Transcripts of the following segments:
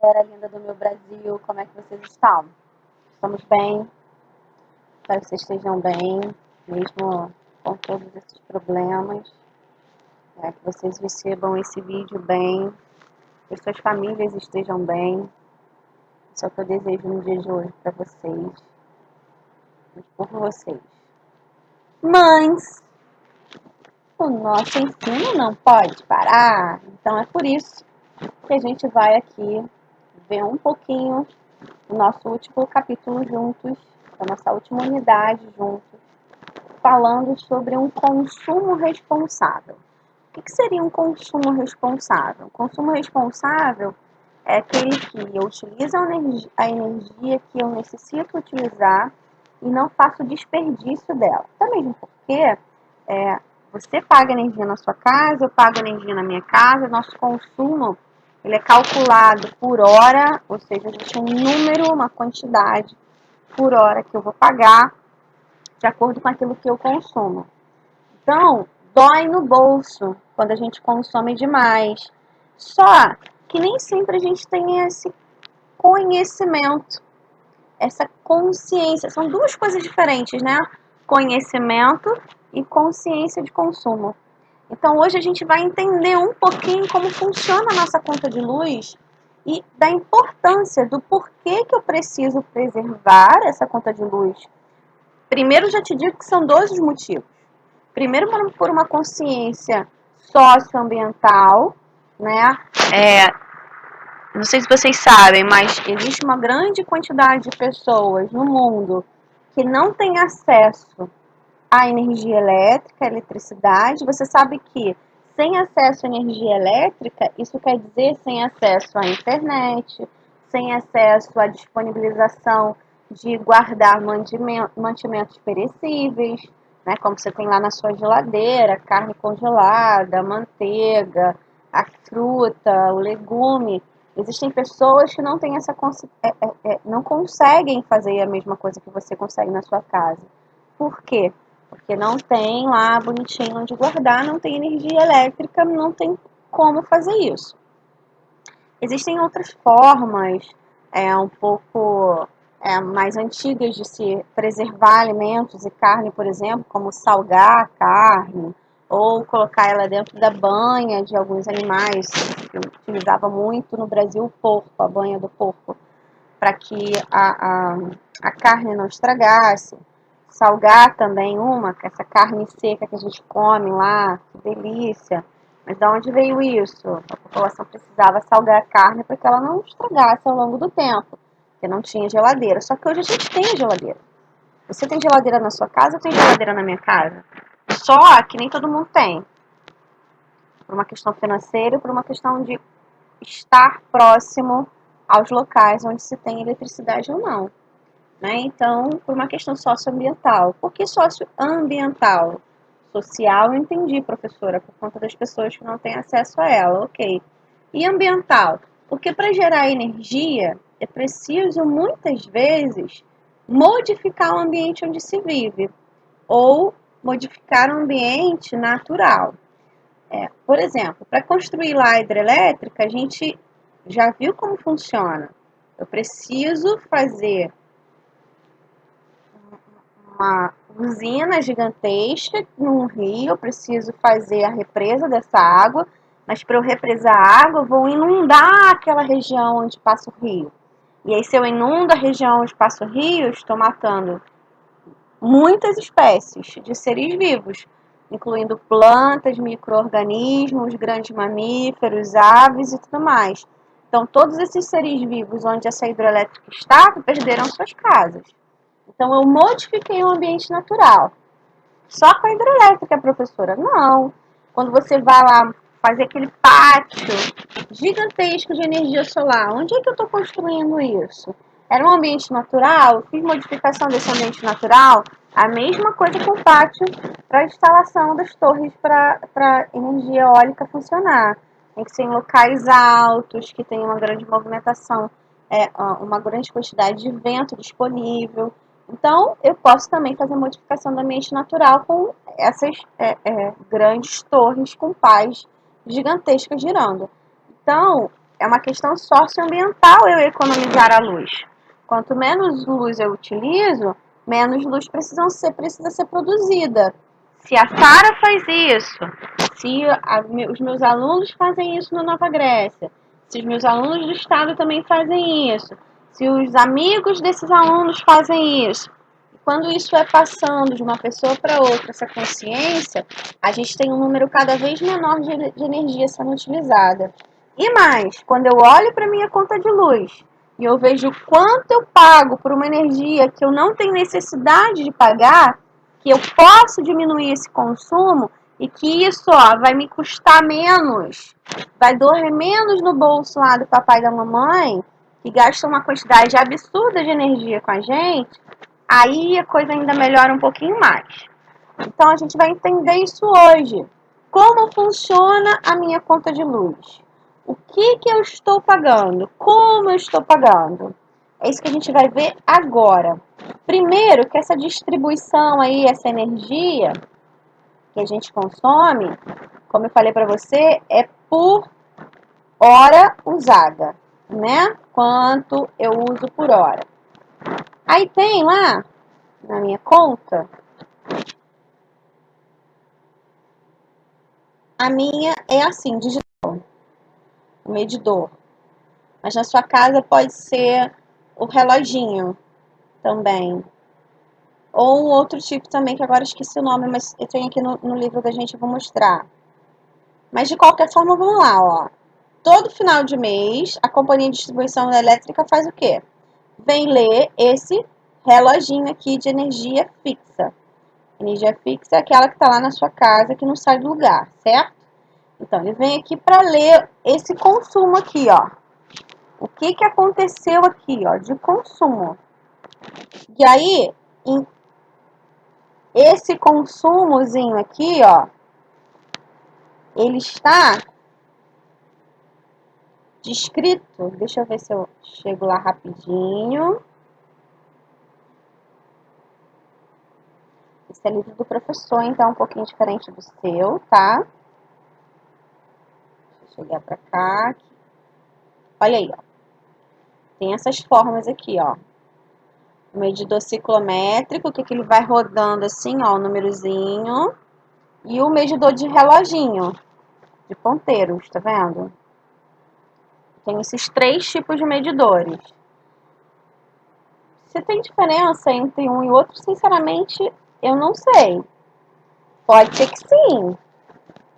galera linda do meu Brasil, como é que vocês estão? Estamos bem? Espero que vocês estejam bem, mesmo com todos esses problemas. Que vocês recebam esse vídeo bem, que suas famílias estejam bem. Isso é o que eu desejo no dia de hoje para vocês, por vocês. Mas o nosso ensino não pode parar, então é por isso que a gente vai aqui ver um pouquinho o nosso último capítulo juntos, a nossa última unidade juntos, falando sobre um consumo responsável. O que seria um consumo responsável? Um consumo responsável é aquele que eu utilizo a energia que eu necessito utilizar e não faço desperdício dela. Até mesmo porque você paga energia na sua casa, eu pago energia na minha casa, nosso consumo ele é calculado por hora, ou seja, existe um número, uma quantidade por hora que eu vou pagar de acordo com aquilo que eu consumo. Então, dói no bolso quando a gente consome demais. Só que nem sempre a gente tem esse conhecimento, essa consciência. São duas coisas diferentes, né? Conhecimento e consciência de consumo. Então, hoje a gente vai entender um pouquinho como funciona a nossa conta de luz e da importância do porquê que eu preciso preservar essa conta de luz. Primeiro, já te digo que são dois os motivos. Primeiro, por uma consciência socioambiental, né? Não sei se vocês sabem, mas existe uma grande quantidade de pessoas no mundo que não tem acesso à energia elétrica, à eletricidade. Você sabe que sem acesso à energia elétrica, isso quer dizer sem acesso à internet, sem acesso à disponibilização de guardar mantimentos perecíveis, né, como você tem lá na sua geladeira, carne congelada, manteiga, a fruta, o legume. Existem pessoas que não têm não conseguem fazer a mesma coisa que você consegue na sua casa. Por quê? Porque não tem lá bonitinho onde guardar, não tem energia elétrica, não tem como fazer isso. Existem outras formas um pouco mais antigas de se preservar alimentos e carne, por exemplo, como salgar a carne ou colocar ela dentro da banha de alguns animais. Eu utilizava muito no Brasil o porco, a banha do porco, para que a carne não estragasse. Salgar também essa carne seca que a gente come lá, que delícia. Mas de onde veio isso? A população precisava salgar a carne para que ela não estragasse ao longo do tempo, porque não tinha geladeira. Só que hoje a gente tem geladeira. Você tem geladeira na sua casa, eu tenho geladeira na minha casa. Só que nem todo mundo tem. Por uma questão financeira e por uma questão de estar próximo aos locais onde se tem eletricidade ou não. Né? Então, por uma questão socioambiental. Por que socioambiental? Social, eu entendi, professora, por conta das pessoas que não têm acesso a ela, ok. E ambiental? Porque para gerar energia, é preciso, muitas vezes, modificar o ambiente onde se vive, ou modificar o ambiente natural. Por exemplo, para construir lá a hidrelétrica, a gente já viu como funciona. Eu preciso fazer uma usina gigantesca num rio, eu preciso fazer a represa dessa água, mas para eu represar a água, eu vou inundar aquela região onde passa o rio. E aí, se eu inundo a região onde passa o rio, eu estou matando muitas espécies de seres vivos, incluindo plantas, micro-organismos, grandes mamíferos, aves e tudo mais. Então, todos esses seres vivos onde essa hidrelétrica estava, perderam suas casas. Então, eu modifiquei o ambiente natural. Só com a hidrelétrica, professora? Não. Quando você vai lá fazer aquele pátio gigantesco de energia solar, onde é que eu estou construindo isso? Era um ambiente natural? Fiz modificação desse ambiente natural? A mesma coisa com o pátio para a instalação das torres para energia eólica funcionar. Tem que ser em locais altos, que tem uma grande movimentação, uma grande quantidade de vento disponível. Então, eu posso também fazer modificação do ambiente natural com essas grandes torres com pás gigantescas girando. Então, é uma questão socioambiental eu economizar a luz. Quanto menos luz eu utilizo, menos luz precisa ser produzida. Se a Sara faz isso, se os meus alunos fazem isso na Nova Grécia, se os meus alunos do estado também fazem isso, se os amigos desses alunos fazem isso, quando isso é passando de uma pessoa para outra, essa consciência, a gente tem um número cada vez menor de energia sendo utilizada. E mais, quando eu olho para minha conta de luz e eu vejo quanto eu pago por uma energia que eu não tenho necessidade de pagar, que eu posso diminuir esse consumo e que isso vai me custar menos, vai doer menos no bolso lá do papai e da mamãe, que gastam uma quantidade absurda de energia com a gente, aí a coisa ainda melhora um pouquinho mais. Então a gente vai entender isso hoje. Como funciona a minha conta de luz? O que eu estou pagando? Como eu estou pagando? É isso que a gente vai ver agora. Primeiro, que essa distribuição aí, essa energia que a gente consome, como eu falei para você, é por hora usada, né? Quanto eu uso por hora. Aí tem lá, na minha conta, a minha é assim, digital, o medidor. Mas na sua casa pode ser o reloginho também. Ou um outro tipo também, que agora esqueci o nome, mas eu tenho aqui no livro da gente, eu vou mostrar. Mas de qualquer forma, vamos lá, ó. Todo final de mês, a companhia de distribuição elétrica faz o quê? Vem ler esse reloginho aqui de energia fixa. Energia fixa é aquela que está lá na sua casa, que não sai do lugar, certo? Então, ele vem aqui para ler esse consumo aqui, ó. O que aconteceu aqui, ó, de consumo. E aí, esse consumozinho aqui, ó, ele está descrito, deixa eu ver se eu chego lá rapidinho. Esse é livro do professor, então é um pouquinho diferente do seu, tá? Deixa eu chegar pra cá. Olha aí, ó. Tem essas formas aqui, ó. O medidor ciclométrico, que ele vai rodando assim, ó, o númerozinho. E o medidor de reloginho, de ponteiros, tá vendo? Tem esses 3 tipos de medidores. Se tem diferença entre um e outro, sinceramente, eu não sei. Pode ser que sim.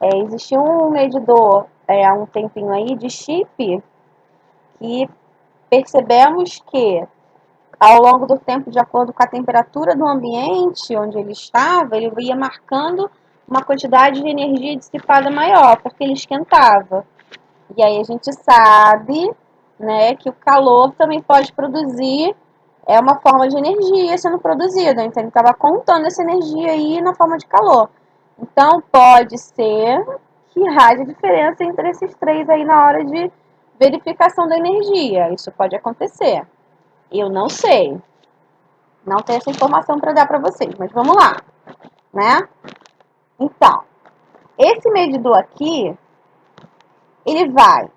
Existiu um medidor há um tempinho aí de chip que percebemos que ao longo do tempo, de acordo com a temperatura do ambiente onde ele estava, ele ia marcando uma quantidade de energia dissipada maior, porque ele esquentava. E aí a gente sabe, né, que o calor também pode produzir, é uma forma de energia sendo produzida, então ele estava contando essa energia aí na forma de calor. Então pode ser que haja diferença entre esses 3 aí na hora de verificação da energia, isso pode acontecer. Eu não sei, não tenho essa informação para dar para vocês, mas vamos lá, né? Então, esse medidor aqui, ele vai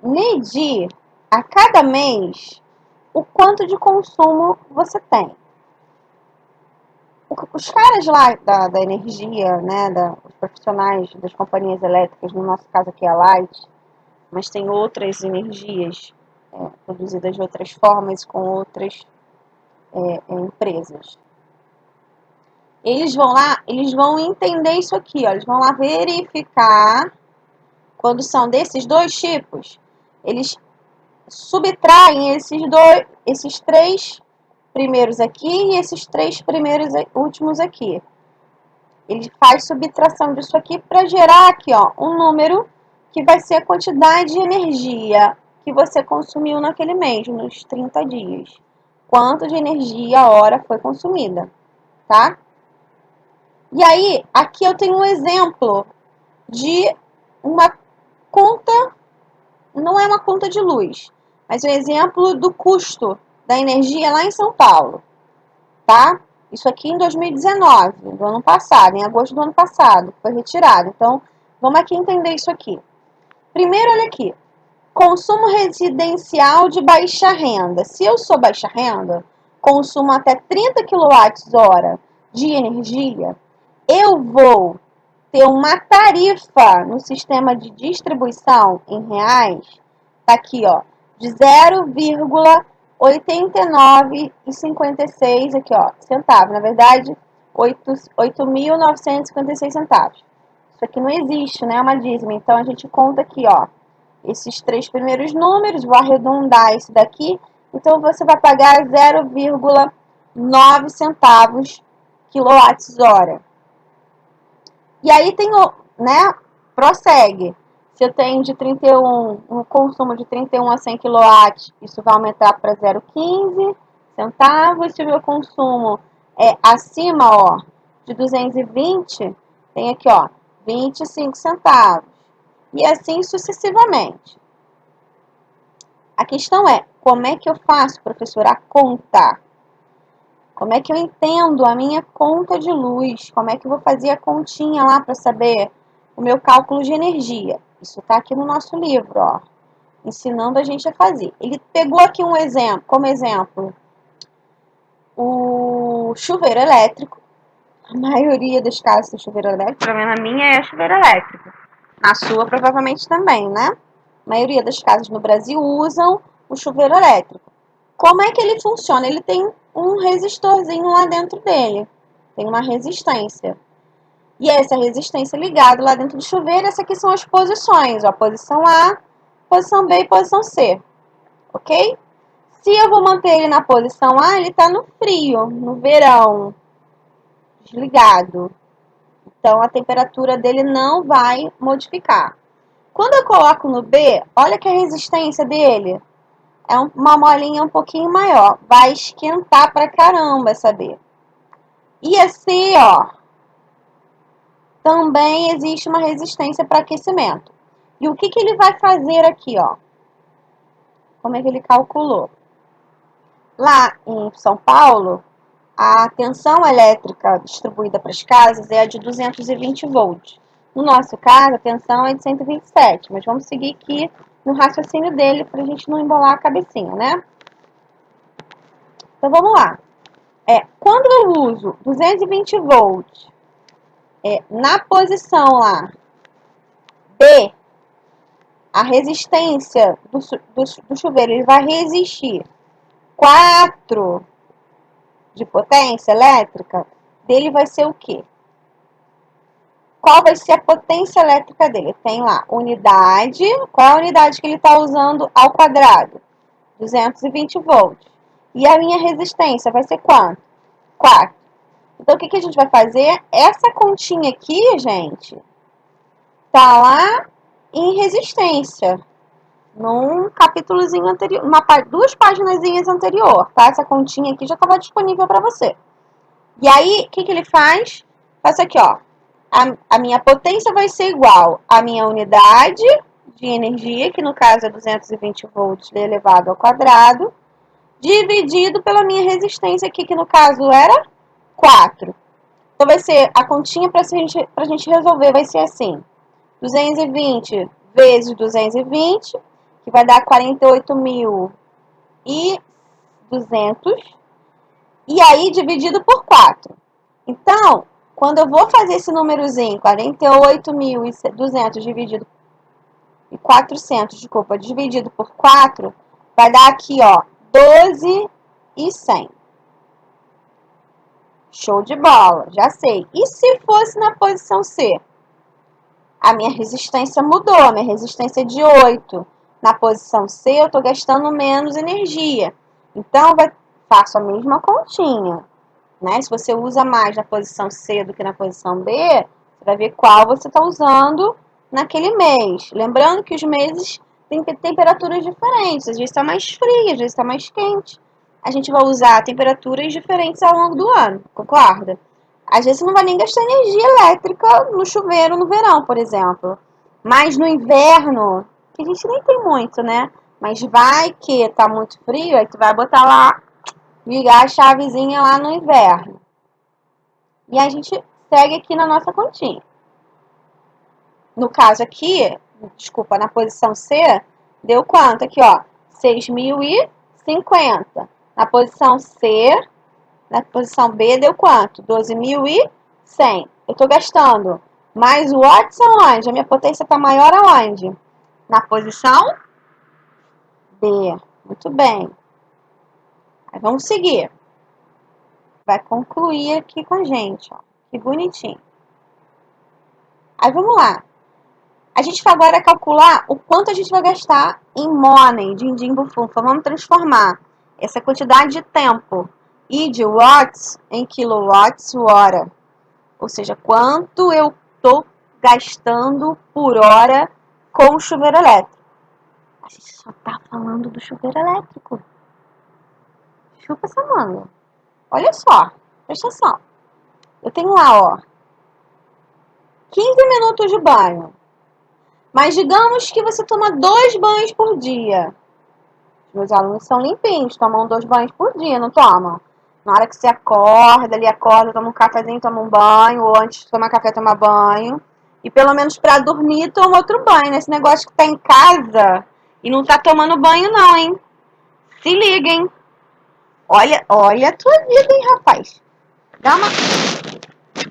medir a cada mês o quanto de consumo você tem. Os caras lá da energia, né, os profissionais das companhias elétricas, no nosso caso aqui é a Light, mas tem outras energias produzidas de outras formas com outras empresas. Eles vão lá, eles vão entender isso aqui, ó, eles vão lá verificar quando são desses 2 tipos, eles subtraem esses 3 primeiros aqui e esses 3 primeiros últimos aqui. Ele faz subtração disso aqui para gerar aqui, ó, um número que vai ser a quantidade de energia que você consumiu naquele mês, nos 30 dias. Quanto de energia a hora foi consumida, tá? E aí, aqui eu tenho um exemplo de uma conta, não é uma conta de luz, mas um exemplo do custo da energia lá em São Paulo, tá? Isso aqui em 2019, do ano passado, em agosto do ano passado, foi retirado. Então, vamos aqui entender isso aqui. Primeiro, olha aqui. Consumo residencial de baixa renda. Se eu sou baixa renda, consumo até 30 kWh de energia, eu vou ter uma tarifa no sistema de distribuição em reais, tá aqui, ó, de 0,8956 aqui, ó, centavos. Na verdade, 8.956 centavos. Isso aqui não existe, né? É uma dízima. Então, a gente conta aqui, ó, esses três primeiros números, vou arredondar isso daqui. Então, você vai pagar 0,9 centavos kWh. E aí tem o, né, prossegue. Se eu tenho de 31, um consumo de 31 a 100 kW, isso vai aumentar para 0,15 centavos. Se o meu consumo é acima, ó, de 220, tem aqui, ó, 25 centavos. E assim sucessivamente. A questão é, como é que eu faço, professora, a conta? Como é que eu entendo a minha conta de luz? Como é que eu vou fazer a continha lá para saber o meu cálculo de energia? Isso está aqui no nosso livro, ó, ensinando a gente a fazer. Ele pegou aqui um exemplo, como exemplo, o chuveiro elétrico. A maioria dos casos do chuveiro elétrico, pelo menos na minha, é chuveiro elétrico. Na sua, provavelmente também, né? A maioria das casas no Brasil usam o chuveiro elétrico. Como é que ele funciona? Ele tem um resistorzinho lá dentro dele. Tem uma resistência. E essa resistência ligada lá dentro do chuveiro, essas aqui são as posições. Ó, posição A, posição B e posição C. Ok? Se eu vou manter ele na posição A, ele está no frio, no verão, desligado. Então, a temperatura dele não vai modificar. Quando eu coloco no B, olha que a resistência dele é uma molinha um pouquinho maior. Vai esquentar pra caramba essa B. E a C, ó, também existe uma resistência para aquecimento. E o que que ele vai fazer aqui, ó? Como é que ele calculou? Lá em São Paulo, a tensão elétrica distribuída para as casas é a de 220 volts. No nosso caso, a tensão é de 127, mas vamos seguir aqui no raciocínio dele para a gente não embolar a cabecinha, né? Então, vamos lá. Quando eu uso 220 volts na posição lá B, a resistência do chuveiro ele vai resistir 4 de potência elétrica, dele vai ser o quê? Qual vai ser a potência elétrica dele? Tem lá unidade, qual é a unidade que ele está usando ao quadrado? 220 volts. E a minha resistência vai ser quanto? 4. Então, o que a gente vai fazer? Essa continha aqui, gente, tá lá em resistência, num capítulozinho anterior, duas páginas anterior, tá? Essa continha aqui já estava disponível para você. E aí, o que ele faz? Faz aqui, ó. A minha potência vai ser igual à minha unidade de energia, que no caso é 220 volts elevado ao quadrado, dividido pela minha resistência aqui, que no caso era 4. Então, vai ser, a continha para a gente resolver vai ser assim, 220 vezes 220, que vai dar 48.200, e aí dividido por 4. Então, quando eu vou fazer esse númerozinho, 48.200 dividido e 400, desculpa, dividido por 4, vai dar aqui, ó, 12.100. Show de bola, já sei. E se fosse na posição C? A minha resistência mudou, a minha resistência é de 8. Na posição C, eu estou gastando menos energia. Então, faço a mesma continha. Né? Se você usa mais na posição C do que na posição B, você vai ver qual você está usando naquele mês. Lembrando que os meses têm temperaturas diferentes. Às vezes está mais frio, às vezes está mais quente. A gente vai usar temperaturas diferentes ao longo do ano, concorda? Às vezes você não vai nem gastar energia elétrica no chuveiro no verão, por exemplo. Mas no inverno, que a gente nem tem muito, né? Mas vai que tá muito frio, aí tu vai botar lá, ligar a chavezinha lá no inverno. E a gente segue aqui na nossa continha. No caso aqui, desculpa, na posição C, deu quanto? Aqui, ó, 6.050. Na posição C, na posição B, deu quanto? 12.100. Eu estou gastando mais watts aonde? A minha potência está maior aonde? Na posição B. Muito bem. Aí vamos seguir. Vai concluir aqui com a gente, ó. Que bonitinho. Aí vamos lá. A gente vai agora calcular o quanto a gente vai gastar em money, din-din bufunfa. Vamos transformar essa quantidade de tempo e de watts em kilowatts hora. Ou seja, quanto eu estou gastando por hora com o chuveiro elétrico. A gente só está falando do chuveiro elétrico. Chupa essa manga. Olha só, presta atenção. Eu tenho lá, ó, 15 minutos de banho. Mas digamos que você toma 2 banhos por dia. Meus alunos são limpinhos, tomam 2 banhos por dia, não tomam? Na hora que você acorda, ali acorda, toma um cafezinho, toma um banho, ou antes de tomar café, toma banho. E pelo menos para dormir, toma outro banho. Esse negócio que tá em casa e não tá tomando banho não, hein? Se liga, hein? Olha a tua vida, hein, rapaz? Dá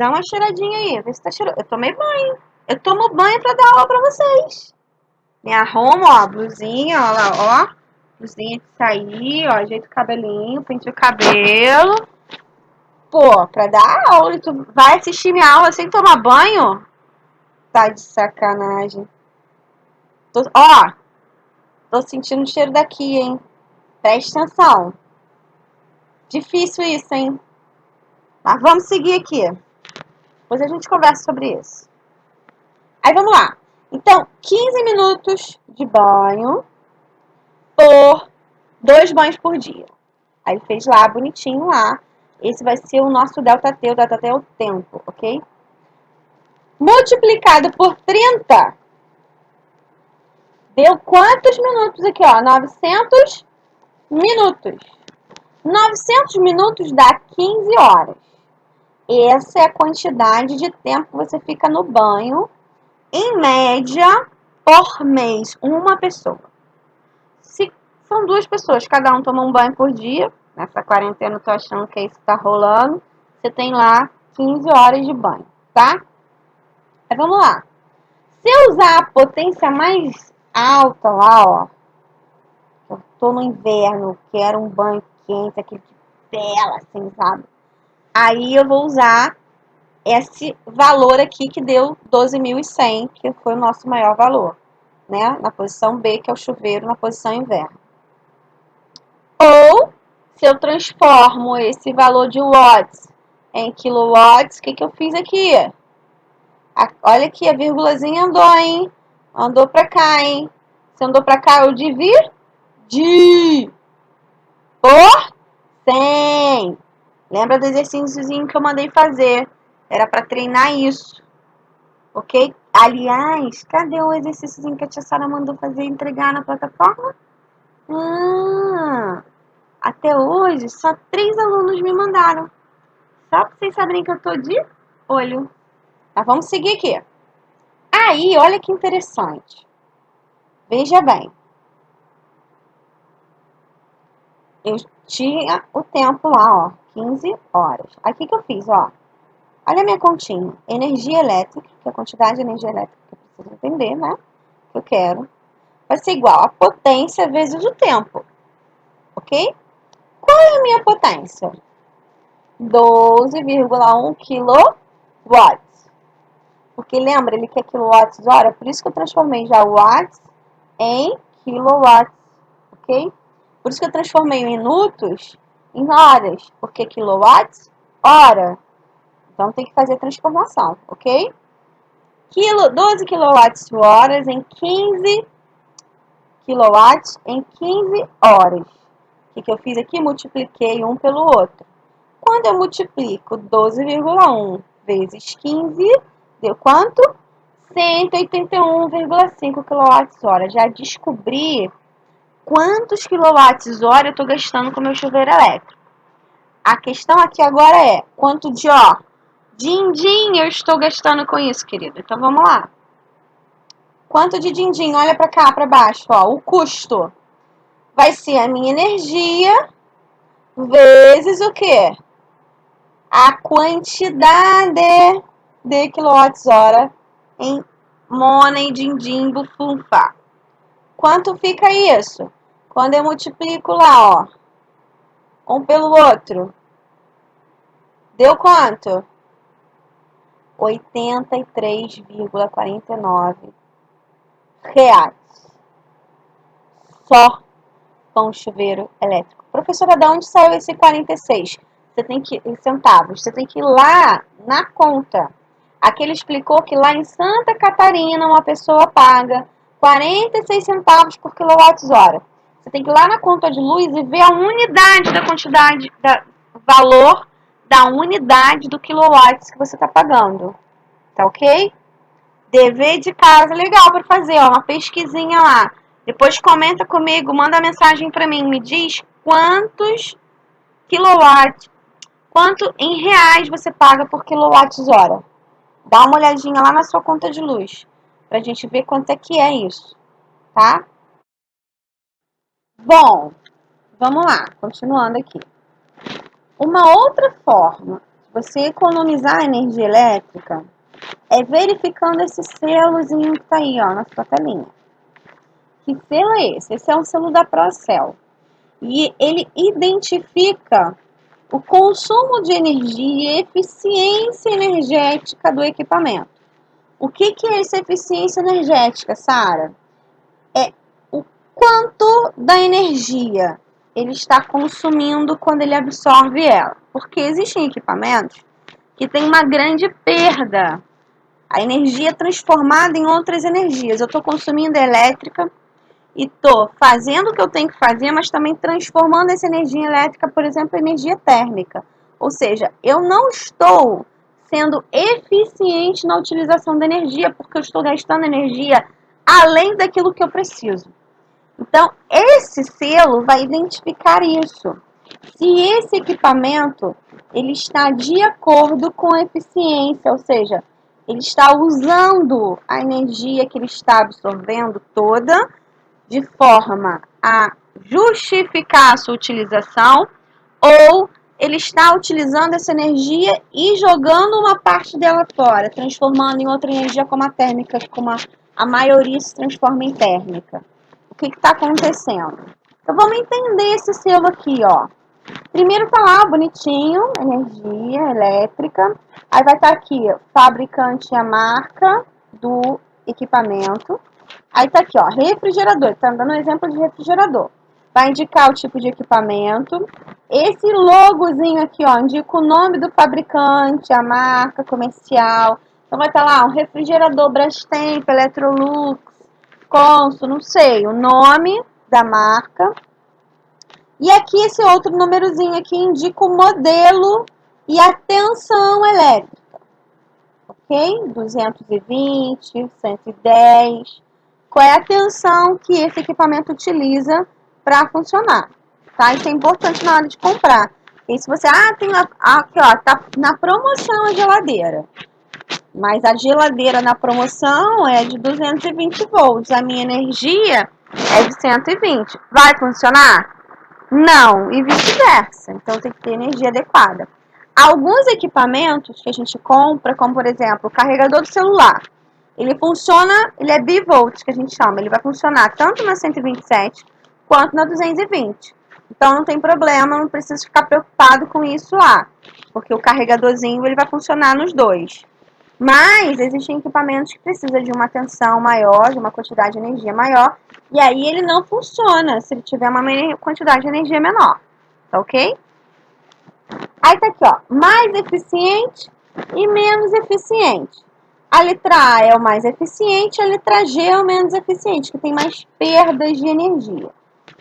uma cheiradinha aí, vê se tá cheirando. Eu tomei banho. Eu tomo banho pra dar aula pra vocês. Me arrumo, ó, blusinha, ó lá, ó. Blusinha de sair, ó, ajeito o cabelinho, pente o cabelo. Pô, pra dar aula, e tu vai assistir minha aula sem tomar banho? Tá de sacanagem. Ó, tô sentindo o cheiro daqui, hein? Presta atenção. Difícil isso, hein? Mas vamos seguir aqui. Depois a gente conversa sobre isso. Aí vamos lá. Então, 15 minutos de banho por 2 banhos por dia. Aí fez lá, bonitinho lá. Esse vai ser o nosso ΔT, o ΔT é o tempo, ok? Multiplicado por 30, deu quantos minutos aqui, ó? 900 minutos. 900 minutos dá 15 horas. Essa é a quantidade de tempo que você fica no banho, em média, por mês, uma pessoa. Se são 2 pessoas, cada um toma um banho por dia, nessa quarentena eu tô achando que isso tá rolando, você tem lá 15 horas de banho, tá? Aí vamos lá. Se eu usar a potência mais alta lá, ó, eu tô no inverno, quero um banho quente, aquele de tela, assim, sabe? Aí eu vou usar esse valor aqui que deu 12.100, que foi o nosso maior valor, né? Na posição B, que é o chuveiro, na posição inverno. Ou, se eu transformo esse valor de watts em kilowatts, o que eu fiz aqui? Olha aqui, a vírgulazinha andou, hein? Andou pra cá, hein? Se andou pra cá, eu dividi por 100. Lembra do exercíciozinho que eu mandei fazer? Era pra treinar isso, ok? Aliás, cadê o exercíciozinho que a tia Sara mandou fazer e entregar na plataforma? Até hoje, só 3 alunos me mandaram. Só pra vocês saberem que eu tô de olho. Mas vamos seguir aqui. Aí, olha que interessante. Veja bem. Eu tinha o tempo lá, ó. 15 horas. Aí, o que eu fiz, ó? Olha a minha continha. Energia elétrica, que é a quantidade de energia elétrica que eu preciso entender, né? Que eu quero. Vai ser igual a potência vezes o tempo. Ok? Qual é a minha potência? 12,1 kW. Porque lembra, ele quer quilowatts hora, por isso que eu transformei já watts em kilowatts, ok? Por isso que eu transformei minutos em horas, porque quilowatts, hora. Então tem que fazer a transformação, ok? 12 kilowatts horas em 15 kilowatts em 15 horas. O que eu fiz aqui? Multipliquei um pelo outro. Quando eu multiplico 12,1 vezes 15, deu quanto? 181,5 kWh. Já descobri quantos kWh eu estou gastando com o meu chuveiro elétrico. A questão aqui agora é quanto de, din-din eu estou gastando com isso, querido. Então vamos lá. Quanto de din-din? Olha para cá, para baixo, ó. O custo vai ser a minha energia vezes o quê? A quantidade de quilowatts-hora em money, din-din, bufunfá. Quanto fica isso? Quando eu multiplico lá, ó, um pelo outro, deu quanto? 83,49 reais. Só com chuveiro elétrico. Professora, de onde saiu esse 46? Você tem que, em centavos, você tem que ir lá na conta. Aqui ele explicou que lá em Santa Catarina uma pessoa paga 46 centavos por quilowatts-hora. Você tem que ir lá na conta de luz e ver a unidade da quantidade, o valor da unidade do quilowatts que você está pagando. Tá ok? Dever de casa legal para fazer, ó, uma pesquisinha lá. Depois comenta comigo, manda mensagem para mim, me diz quantos quilowatts, quanto em reais você paga por quilowatts-hora. Dá uma olhadinha lá na sua conta de luz, pra gente ver quanto é que é isso, tá? Bom, vamos lá, continuando aqui. Uma outra forma de você economizar energia elétrica é verificando esse selozinho que tá aí, ó, na sua telinha. Que selo é esse? Esse é um selo da Procel. E ele identifica o consumo de energia e eficiência energética do equipamento. O que é essa eficiência energética, Sara? É o quanto da energia ele está consumindo quando ele absorve ela. Porque existem equipamentos que têm uma grande perda. A energia é transformada em outras energias. Eu estou consumindo elétrica e estou fazendo o que eu tenho que fazer, mas também transformando essa energia elétrica, por exemplo, em energia térmica. Ou seja, eu não estou sendo eficiente na utilização da energia, porque eu estou gastando energia além daquilo que eu preciso. Então, esse selo vai identificar isso. Se esse equipamento ele está de acordo com a eficiência, ou seja, ele está usando a energia que ele está absorvendo toda de forma a justificar a sua utilização, ou ele está utilizando essa energia e jogando uma parte dela fora, transformando em outra energia como a térmica, como a maioria se transforma em térmica. O que está acontecendo? Então vamos entender esse selo aqui, ó. Primeiro tá lá, bonitinho, energia elétrica. Aí vai estar aqui, fabricante e a marca do equipamento. Aí tá aqui, ó, refrigerador. Tá dando um exemplo de refrigerador. Vai indicar o tipo de equipamento. Esse logozinho aqui, ó, indica o nome do fabricante, a marca comercial. Então vai estar lá, um refrigerador Brastemp, Electrolux, Consul, não sei, o nome da marca. E aqui esse outro númerozinho aqui indica o modelo e a tensão elétrica. Ok? 220, 110. Qual é a tensão que esse equipamento utiliza para funcionar? Tá? Isso é importante na hora de comprar. E se você, tem aqui, ó, tá na promoção a geladeira. Mas a geladeira na promoção é de 220 volts. A minha energia é de 120. Vai funcionar? Não, e vice-versa. Então tem que ter energia adequada. Alguns equipamentos que a gente compra, como por exemplo, o carregador do celular, ele funciona, ele é bivolt, que a gente chama, ele vai funcionar tanto na 127 quanto na 220. Então não tem problema, não precisa ficar preocupado com isso lá, porque o carregadorzinho ele vai funcionar nos dois. Mas existem equipamentos que precisam de uma tensão maior, de uma quantidade de energia maior, e aí ele não funciona se ele tiver uma quantidade de energia menor, tá ok? Aí tá aqui, ó, mais eficiente e menos eficiente. A letra A é o mais eficiente, a letra G é o menos eficiente, que tem mais perdas de energia.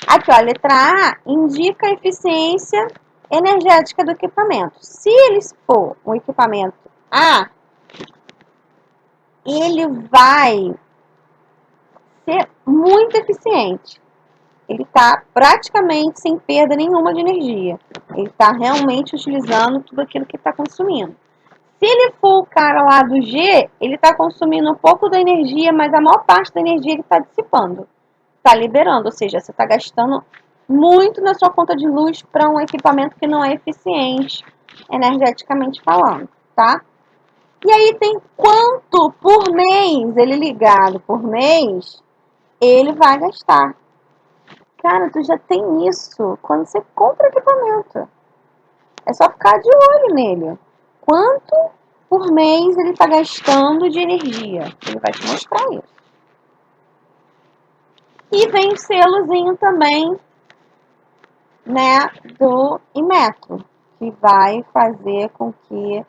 Aqui, ó, a letra A indica a eficiência energética do equipamento. Se ele for um equipamento A, ele vai ser muito eficiente. Ele está praticamente sem perda nenhuma de energia. Ele está realmente utilizando tudo aquilo que está consumindo. Se ele for o cara lá do G, ele está consumindo um pouco da energia, mas a maior parte da energia ele está dissipando, está liberando, ou seja, você está gastando muito na sua conta de luz para um equipamento que não é eficiente, energeticamente falando, tá? E aí tem quanto por mês, ele ligado por mês, ele vai gastar. Cara, tu já tem isso quando você compra equipamento. É só ficar de olho nele. Quanto por mês ele está gastando de energia? Ele vai te mostrar isso. E vem o selozinho também, né, do Inmetro, que vai fazer com que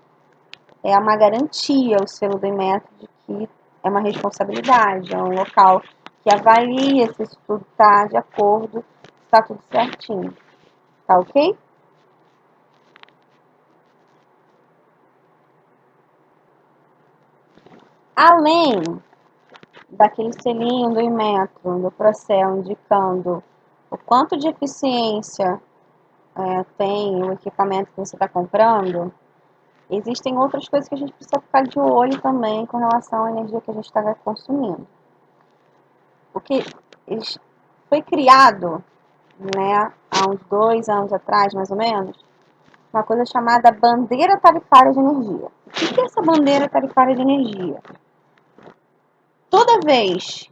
é uma garantia o selo do Inmetro de que é uma responsabilidade, é um local que avalia se isso tudo está de acordo, se está tudo certinho. Tá ok? Além daquele selinho do Inmetro, do Procel, indicando o quanto de eficiência tem o equipamento que você está comprando, existem outras coisas que a gente precisa ficar de olho também com relação à energia que a gente está consumindo. Porque foi criado, né, há uns 2 anos atrás, mais ou menos, uma coisa chamada bandeira tarifária de energia. O que é essa bandeira tarifária de energia? Toda vez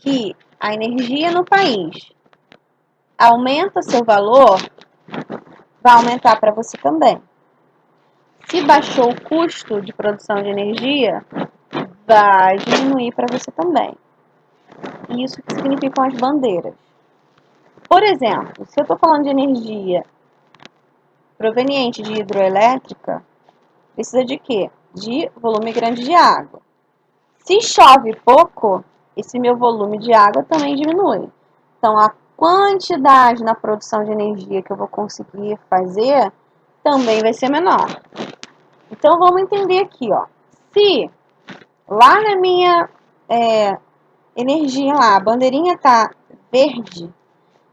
que a energia no país aumenta seu valor, vai aumentar para você também. Se baixou o custo de produção de energia, vai diminuir para você também. Isso que significam as bandeiras. Por exemplo, se eu estou falando de energia proveniente de hidroelétrica, precisa de quê? De volume grande de água. Se chove pouco, esse meu volume de água também diminui. Então, a quantidade na produção de energia que eu vou conseguir fazer também vai ser menor. Então, vamos entender aqui, ó. Se lá na minha energia lá, a bandeirinha tá verde,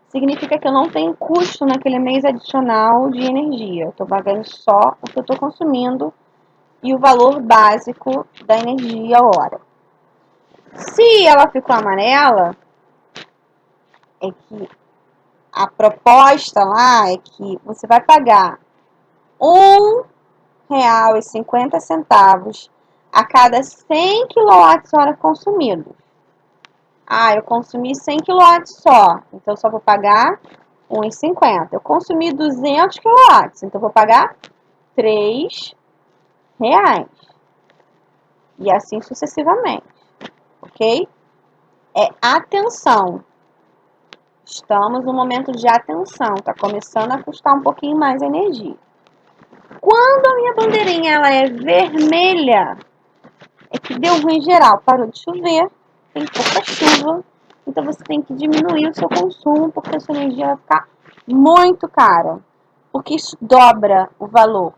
significa que eu não tenho custo naquele mês adicional de energia. Eu estou pagando só o que eu estou consumindo e o valor básico da energia a hora. Se ela ficou amarela, é que a proposta lá é que você vai pagar R$1,50 a cada 100 kWh consumidos. Ah, eu consumi 100 kW só, então só vou pagar R$1,50. Eu consumi 200 kW, então vou pagar R$3. E assim sucessivamente, ok? É atenção. Estamos no momento de atenção, está começando a custar um pouquinho mais a energia. Quando a minha bandeirinha ela é vermelha, é que deu ruim geral, parou de chover, tem pouca chuva, então você tem que diminuir o seu consumo, porque a sua energia vai ficar muito cara, porque isso dobra o valor.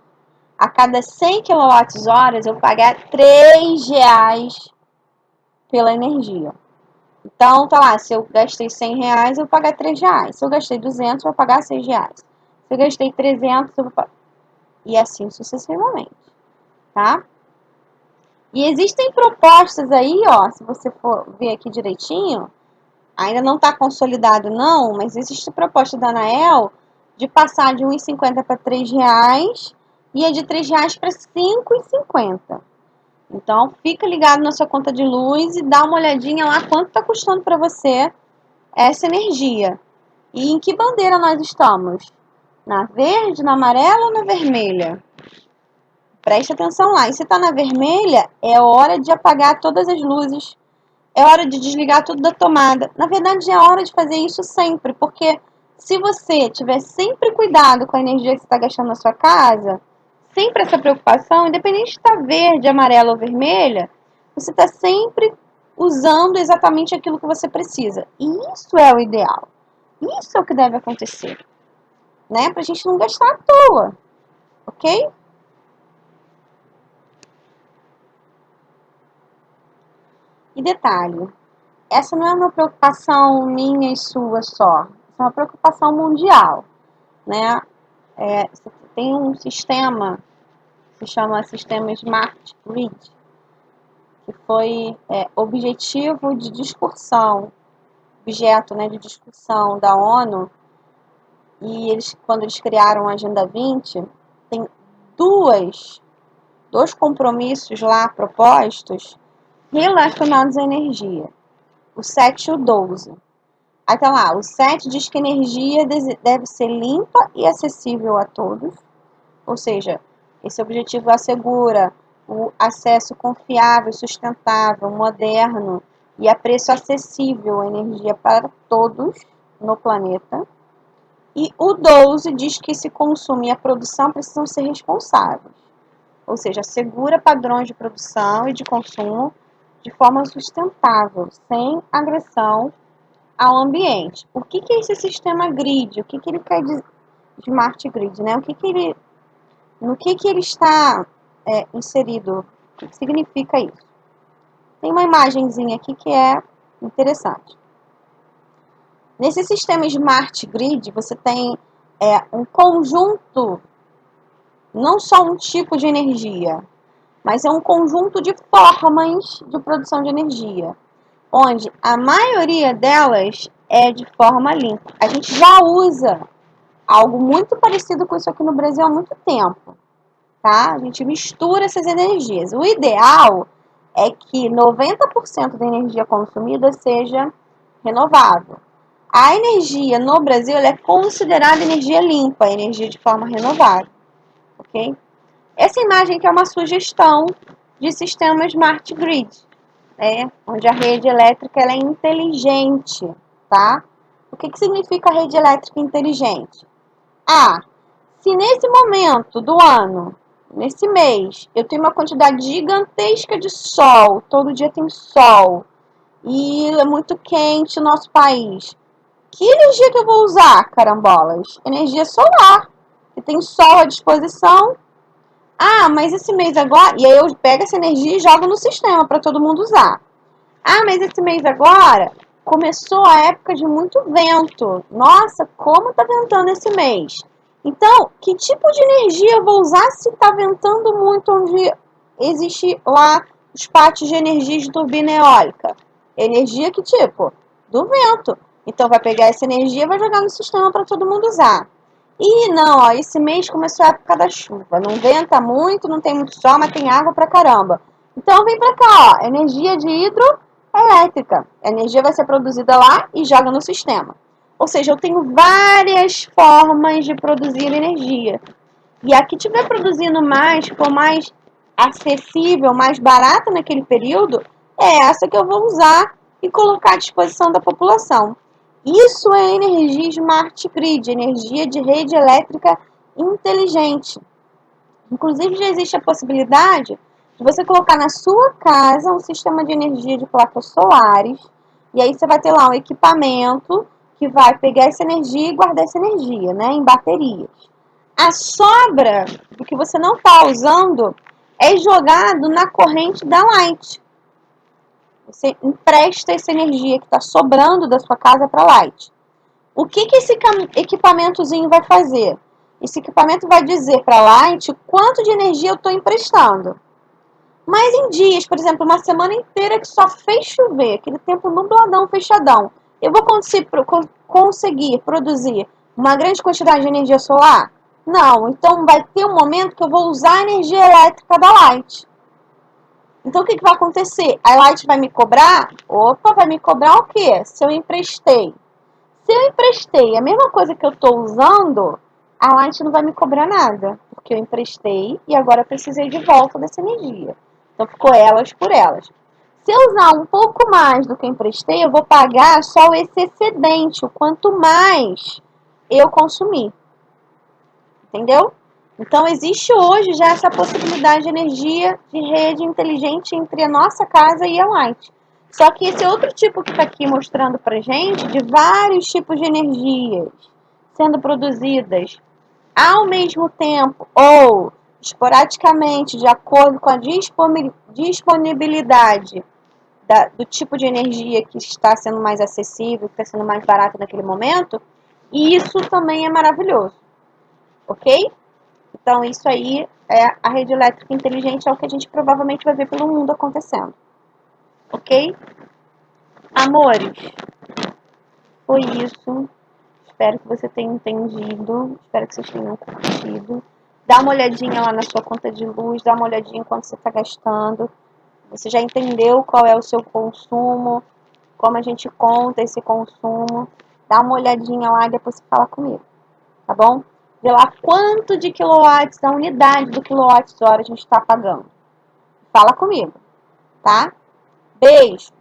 A cada 100 kWh eu vou pagar R$3 pela energia. Então, tá lá, se eu gastei R$100, eu vou pagar R$3. Se eu gastei 200, eu vou pagar R$6. Se eu gastei 300, eu vou pagar... E assim sucessivamente, tá? E existem propostas aí, ó, se você for ver aqui direitinho, ainda não está consolidado não, mas existe proposta da Anael de passar de R$1,50 para R$3 e é de R$3 para R$5,50. Então, fica ligado na sua conta de luz e dá uma olhadinha lá quanto está custando para você essa energia. E em que bandeira nós estamos? Na verde, na amarela ou na vermelha? Preste atenção lá. E se está na vermelha, é hora de apagar todas as luzes. É hora de desligar tudo da tomada. Na verdade, é hora de fazer isso sempre, porque se você tiver sempre cuidado com a energia que você está gastando na sua casa, sempre essa preocupação, independente de estar verde, amarela ou vermelha, você está sempre usando exatamente aquilo que você precisa. E isso é o ideal. Isso é o que deve acontecer, né? Para a gente não gastar à toa, ok? E detalhe, essa não é uma preocupação minha e sua só, é uma preocupação mundial, né? Você tem um sistema se chama Sistema Smart Grid, que foi objetivo de discussão, objeto, né, de discussão da ONU, e quando eles criaram a Agenda 20, tem dois compromissos lá propostos relacionados à energia, o 7 e o 12. Aí tá lá, o 7 diz que a energia deve ser limpa e acessível a todos, ou seja, esse objetivo assegura o acesso confiável, sustentável, moderno e a preço acessível à energia para todos no planeta. E o 12 diz que esse consumo e a produção precisam ser responsáveis, ou seja, assegura padrões de produção e de consumo de forma sustentável, sem agressão ao ambiente. O que é esse sistema grid? O que ele quer dizer? Smart grid, né? No que ele está inserido? O que significa isso? Tem uma imagenzinha aqui que é interessante. Nesse sistema Smart Grid, você tem um conjunto, não só um tipo de energia, mas é um conjunto de formas de produção de energia, onde a maioria delas é de forma limpa. A gente já usa algo muito parecido com isso aqui no Brasil há muito tempo, tá? A gente mistura essas energias. O ideal é que 90% da energia consumida seja renovável. A energia no Brasil é considerada energia limpa, energia de forma renovável, ok? Essa imagem aqui é uma sugestão de sistema Smart Grid, onde a rede elétrica ela é inteligente, tá? O que significa rede elétrica inteligente? Se nesse momento do ano, nesse mês, eu tenho uma quantidade gigantesca de sol, todo dia tem sol, e é muito quente o nosso país, que energia que eu vou usar, carambolas? Energia solar, que tem sol à disposição. Mas esse mês agora... E aí eu pego essa energia e jogo no sistema para todo mundo usar. Mas esse mês agora começou a época de muito vento. Nossa, como tá ventando esse mês. Então, que tipo de energia eu vou usar se tá ventando muito onde existe lá os pátios de energia de turbina eólica? Energia que tipo? Do vento. Então, vai pegar essa energia e vai jogar no sistema para todo mundo usar. E não, esse mês começou a época da chuva. Não venta muito, não tem muito sol, mas tem água pra caramba. Então, vem pra cá, energia de hidroelétrica. A energia vai ser produzida lá e joga no sistema. Ou seja, eu tenho várias formas de produzir energia. E a que estiver produzindo mais, for mais acessível, mais barata naquele período, é essa que eu vou usar e colocar à disposição da população. Isso é energia Smart Grid, energia de rede elétrica inteligente. Inclusive, já existe a possibilidade de você colocar na sua casa um sistema de energia de placas solares, e aí você vai ter lá um equipamento que vai pegar essa energia e guardar essa energia, né, em baterias. A sobra do que você não está usando é jogado na corrente da Light. Você empresta essa energia que está sobrando da sua casa para a Light. O que esse equipamentozinho vai fazer? Esse equipamento vai dizer para a Light quanto de energia eu estou emprestando. Mas em dias, por exemplo, uma semana inteira que só fez chover, aquele tempo nubladão, fechadão, eu vou conseguir produzir uma grande quantidade de energia solar? Não, então vai ter um momento que eu vou usar a energia elétrica da Light. Então, o que vai acontecer? A Light vai me cobrar? Vai me cobrar o quê? Se eu emprestei. Se eu emprestei a mesma coisa que eu estou usando, a Light não vai me cobrar nada. Porque eu emprestei e agora eu precisei de volta dessa energia. Então, ficou elas por elas. Se eu usar um pouco mais do que eu emprestei, eu vou pagar só esse excedente, o quanto mais eu consumir. Entendeu? Então, existe hoje já essa possibilidade de energia de rede inteligente entre a nossa casa e a Light. Só que esse outro tipo que está aqui mostrando para gente, de vários tipos de energias sendo produzidas ao mesmo tempo ou esporadicamente, de acordo com a disponibilidade do tipo de energia que está sendo mais acessível, que está sendo mais barato naquele momento, e isso também é maravilhoso, ok? Então, isso aí é a rede elétrica inteligente, é o que a gente provavelmente vai ver pelo mundo acontecendo. Ok? Amores, foi isso. Espero que você tenha entendido. Espero que vocês tenham curtido. Dá uma olhadinha lá na sua conta de luz, dá uma olhadinha quanto você está gastando. Você já entendeu qual é o seu consumo, como a gente conta esse consumo. Dá uma olhadinha lá e depois você fala comigo, tá bom? Vê lá quanto de quilowatts, a unidade do quilowatt-hora a gente está pagando. Fala comigo, tá? Beijo!